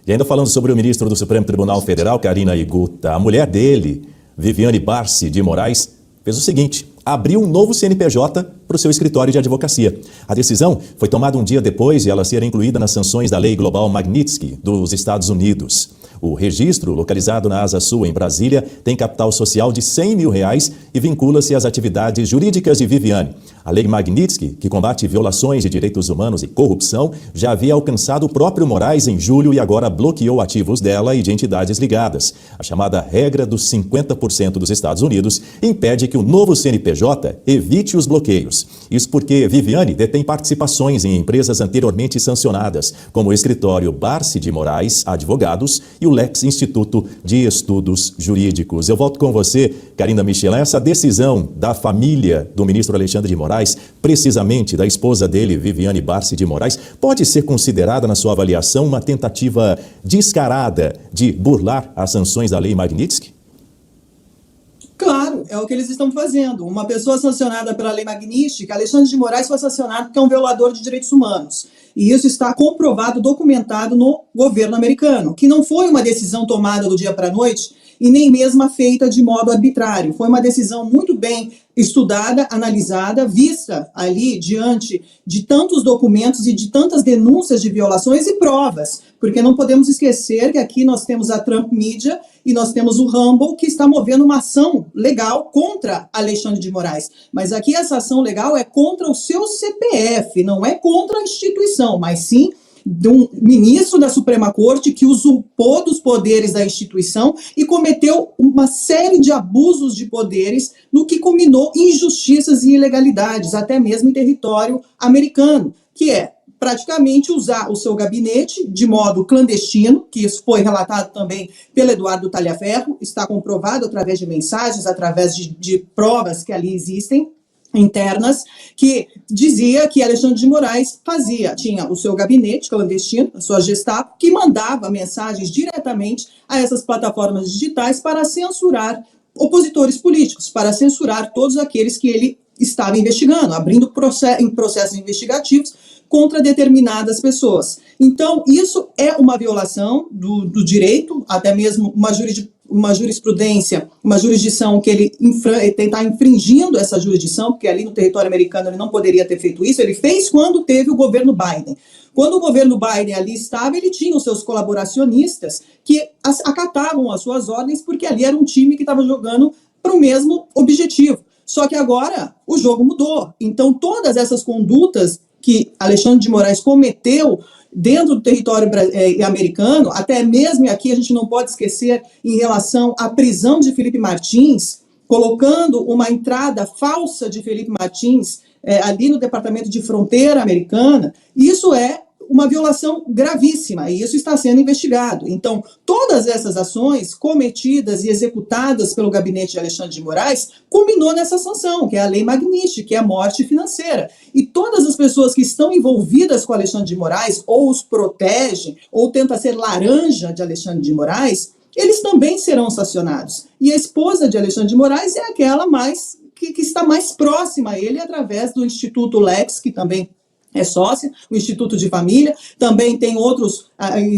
E ainda falando sobre o ministro do Supremo Tribunal Federal, Karina Iguta, a mulher dele, Viviane Barsi de Moraes, fez o seguinte: abriu um novo CNPJ para o seu escritório de advocacia. A decisão foi tomada um dia depois de ela ser incluída nas sanções da Lei Global Magnitsky dos Estados Unidos. O registro, localizado na Asa Sul, em Brasília, tem capital social de R$100 mil e vincula-se às atividades jurídicas de Viviane. A Lei Magnitsky, que combate violações de direitos humanos e corrupção, já havia alcançado o próprio Moraes em julho e agora bloqueou ativos dela e de entidades ligadas. A chamada regra dos 50% dos Estados Unidos impede que o novo CNPJ evite os bloqueios. Isso porque Viviane detém participações em empresas anteriormente sancionadas, como o escritório Barsi de Moraes Advogados e o Lex Instituto de Estudos Jurídicos. Eu volto com você, Karina Michelin. Essa decisão da família do ministro Alexandre de Moraes, precisamente da esposa dele, Viviane Barsi de Moraes, pode ser considerada, na sua avaliação, uma tentativa descarada de burlar as sanções da Lei Magnitsky? Claro, é o que eles estão fazendo. Uma pessoa sancionada pela Lei Magnitsky, Alexandre de Moraes, foi sancionado porque é um violador de direitos humanos. E isso está comprovado, documentado no governo americano, que não foi uma decisão tomada do dia para a noite e nem mesmo feita de modo arbitrário. Foi uma decisão muito bem estudada, analisada, vista ali diante de tantos documentos e de tantas denúncias de violações e provas, porque não podemos esquecer que aqui nós temos a Trump Media e nós temos o Rumble, que está movendo uma ação legal contra Alexandre de Moraes. Mas aqui essa ação legal é contra o seu CPF, não é contra a instituição, mas sim de um ministro da Suprema Corte que usurpou dos poderes da instituição e cometeu uma série de abusos de poderes, no que culminou em injustiças e ilegalidades, até mesmo em território americano, que é praticamente usar o seu gabinete de modo clandestino, que isso foi relatado também pelo Eduardo Talhaferro, está comprovado através de mensagens, através de provas que ali existem, internas, que dizia que Alexandre de Moraes tinha o seu gabinete clandestino, a sua Gestapo, que mandava mensagens diretamente a essas plataformas digitais para censurar opositores políticos, para censurar todos aqueles que ele estava investigando, abrindo processos investigativos contra determinadas pessoas. Então, isso é uma violação do direito, até mesmo uma jurisprudência, uma jurisdição que ele está infringindo essa jurisdição, porque ali no território americano ele não poderia ter feito isso. Ele fez quando teve o governo Biden. Quando o governo Biden ali estava, ele tinha os seus colaboracionistas que acatavam as suas ordens, porque ali era um time que estava jogando para o mesmo objetivo. Só que agora o jogo mudou. Então, todas essas condutas que Alexandre de Moraes cometeu dentro do território americano, até mesmo aqui a gente não pode esquecer em relação à prisão de Felipe Martins, colocando uma entrada falsa de Felipe Martins ali no Departamento de Fronteira americana, isso é uma violação gravíssima e isso está sendo investigado. Então, todas essas ações cometidas e executadas pelo gabinete de Alexandre de Moraes culminou nessa sanção, que é a Lei Magnitsky, que é a morte financeira. E todas as pessoas que estão envolvidas com Alexandre de Moraes, ou os protegem, ou tentam ser laranja de Alexandre de Moraes, eles também serão sancionados. E a esposa de Alexandre de Moraes é aquela que está mais próxima a ele, através do Instituto Lex, que também é sócia, o Instituto de Família, também tem outros,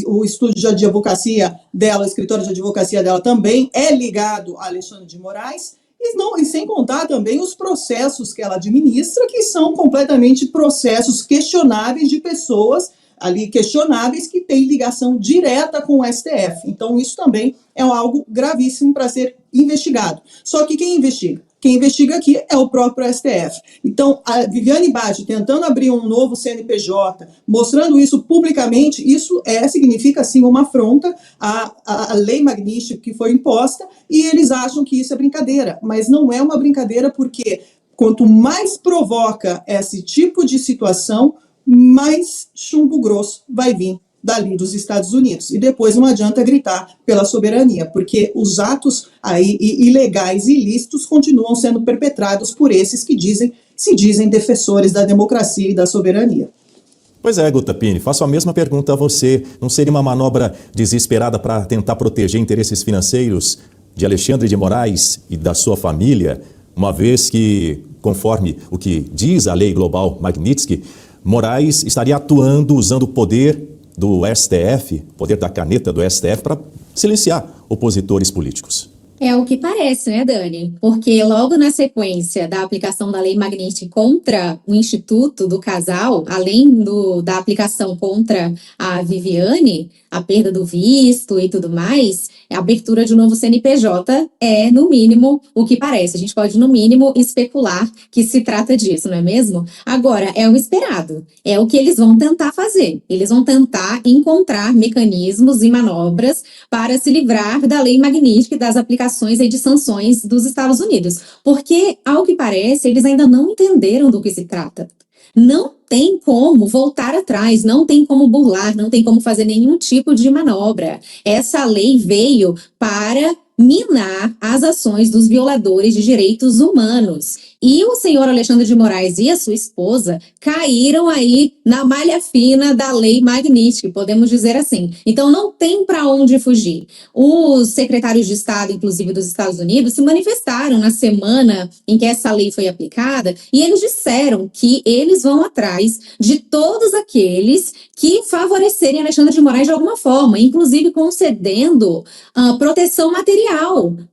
o estúdio de advocacia dela, o escritório de advocacia dela também é ligado a Alexandre de Moraes, e sem contar também os processos que ela administra, que são completamente processos questionáveis de pessoas ali questionáveis que têm ligação direta com o STF. Então isso também é algo gravíssimo para ser investigado. Só que quem investiga? Quem investiga aqui é o próprio STF. Então, a Viviane Barsi tentando abrir um novo CNPJ, mostrando isso publicamente, isso significa, sim, uma afronta à Lei Magnitsky que foi imposta, e eles acham que isso é brincadeira. Mas não é uma brincadeira, porque quanto mais provoca esse tipo de situação, mais chumbo grosso vai vir dali dos Estados Unidos. E depois não adianta gritar pela soberania, porque os atos aí ilegais e ilícitos continuam sendo perpetrados por esses que se dizem defensores da democracia e da soberania. Pois é, Guta Pini, faço a mesma pergunta a você. Não seria uma manobra desesperada para tentar proteger interesses financeiros de Alexandre de Moraes e da sua família, uma vez que, conforme o que diz a Lei Global Magnitsky, Moraes estaria atuando usando o poder do STF, poder da caneta do STF para silenciar opositores políticos. É o que parece, né, Dani? Porque logo na sequência da aplicação da Lei Magnitsky contra o Instituto do Casal, além da aplicação contra a Viviane, a perda do visto e tudo mais, a abertura de um novo CNPJ é, no mínimo, o que parece. A gente pode, no mínimo, especular que se trata disso, não é mesmo? Agora, é o esperado. É o que eles vão tentar fazer. Eles vão tentar encontrar mecanismos e manobras para se livrar da Lei Magnitsky e das aplicações de sanções dos Estados Unidos. Porque, ao que parece, eles ainda não entenderam do que se trata. Não tem como voltar atrás, não tem como burlar, não tem como fazer nenhum tipo de manobra. Essa lei veio para minar as ações dos violadores de direitos humanos. E o senhor Alexandre de Moraes e a sua esposa caíram aí na malha fina da Lei Magnitsky, podemos dizer assim. Então não tem para onde fugir. Os secretários de Estado, inclusive dos Estados Unidos, se manifestaram na semana em que essa lei foi aplicada e eles disseram que eles vão atrás de todos aqueles que favorecerem Alexandre de Moraes de alguma forma, inclusive concedendo proteção material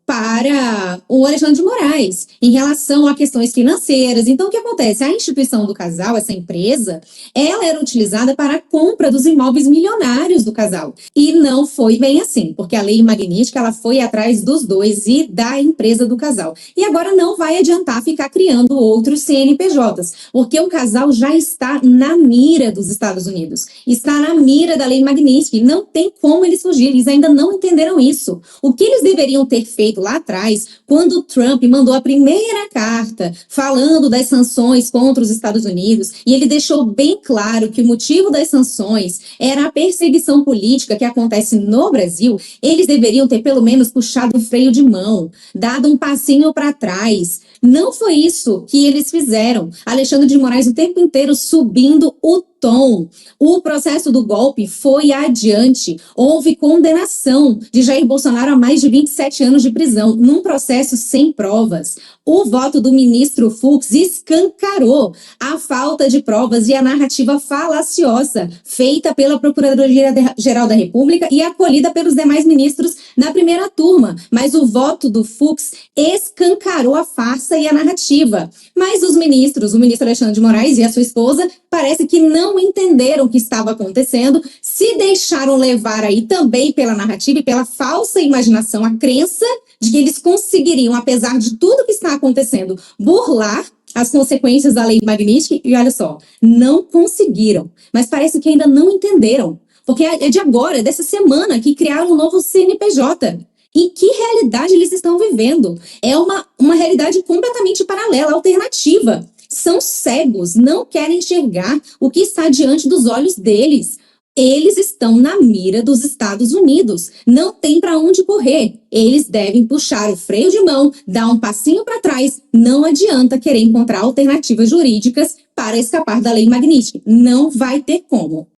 para o Alexandre de Moraes em relação a questões financeiras. Então, o que acontece? A instituição do casal, essa empresa, ela era utilizada para a compra dos imóveis milionários do casal. E não foi bem assim, porque a Lei Magnitsky, ela foi atrás dos dois e da empresa do casal. E agora não vai adiantar ficar criando outros CNPJs, porque o casal já está na mira dos Estados Unidos, está na mira da Lei Magnitsky, não tem como eles fugirem, eles ainda não entenderam isso. O que eles deveriam ter feito lá atrás, quando o Trump mandou a primeira carta falando das sanções contra os Estados Unidos, e ele deixou bem claro que o motivo das sanções era a perseguição política que acontece no Brasil, eles deveriam ter pelo menos puxado o freio de mão, dado um passinho para trás. Não foi isso que eles fizeram. Alexandre de Moraes o tempo inteiro subindo o tom. O processo do golpe foi adiante. Houve condenação de Jair Bolsonaro a mais de 27 anos de prisão, num processo sem provas. O voto do ministro Fux escancarou a falta de provas e a narrativa falaciosa feita pela Procuradoria-Geral da República e acolhida pelos demais ministros na primeira turma. Mas o voto do Fux escancarou a farsa e a narrativa. Mas os ministros, o ministro Alexandre de Moraes e a sua esposa, parece que não entenderam o que estava acontecendo, se deixaram levar aí também pela narrativa e pela falsa imaginação, a crença de que eles conseguiriam, apesar de tudo que está acontecendo, burlar as consequências da Lei Magnitsky, e olha só, não conseguiram, mas parece que ainda não entenderam, porque é de agora, dessa semana, que criaram um novo CNPJ. Em que realidade eles estão vivendo? É uma realidade completamente paralela, alternativa. São cegos, não querem enxergar o que está diante dos olhos deles. Eles estão na mira dos Estados Unidos, não tem para onde correr. Eles devem puxar o freio de mão, dar um passinho para trás. Não adianta querer encontrar alternativas jurídicas para escapar da Lei Magnitsky. Não vai ter como.